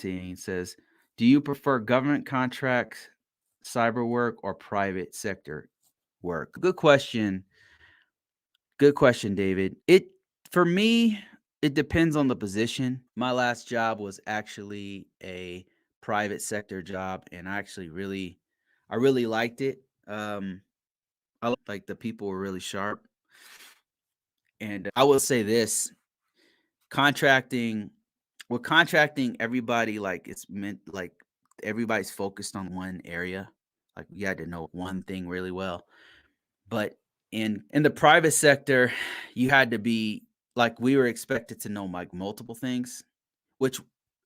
17 says, "Do you prefer government contracts, cyber work, or private sector work?" Good question. Good question, David. It for me, it depends on the position. My last job was actually a private sector job, and I really liked it. Like the people were really sharp, and I will say this: contracting, with contracting, everybody like it's meant like everybody's focused on one area. Like you had to know one thing really well. But in the private sector, you had to be like we were expected to know like multiple things, which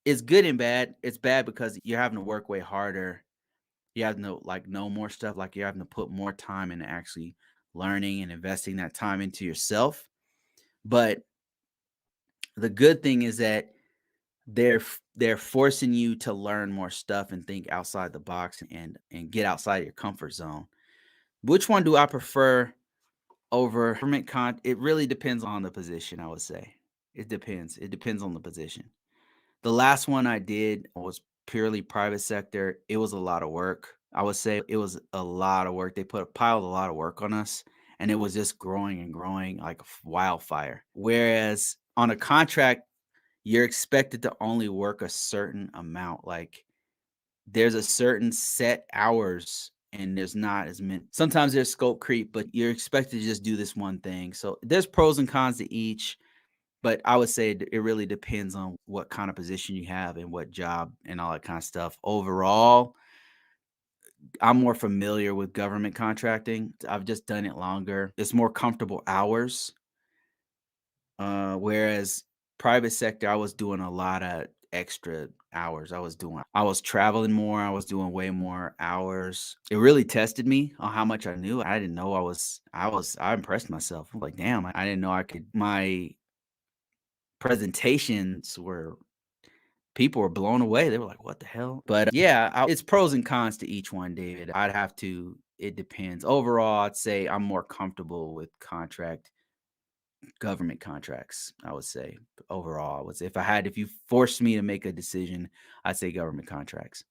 is good and bad. It's bad because you're having to work way harder. You have to know more stuff, like you're having to put more time into actually learning and investing that time into yourself. But the good thing is that they're forcing you to learn more stuff and think outside the box and get outside your comfort zone. Which one do I prefer over government it really depends on the position, I would say. It depends. It depends on the position. The last one I did was purely private sector. It was a lot of work. I would say it was a lot of work. They piled a lot of work on us, and it was just growing and growing like wildfire. Whereas on a contract, you're expected to only work a certain amount. Like there's a certain set hours and there's not as many. Sometimes there's scope creep, but you're expected to just do this one thing. So there's pros and cons to each, but I would say it really depends on what kind of position you have and what job and all that kind of stuff. Overall, I'm more familiar with government contracting. I've just done it longer. It's more comfortable hours. Whereas private sector, I was doing a lot of extra hours. I was traveling more, I was doing way more hours. It really tested me on how much I knew. I didn't know I impressed myself. I'm like, damn, I didn't know I could my presentations were people were blown away. They were like, "What the hell?" But yeah, it's pros and cons to each one, David. It depends. Overall, I'd say I'm more comfortable with government contracts, I would say. Overall, I would say if you forced me to make a decision, I'd say government contracts.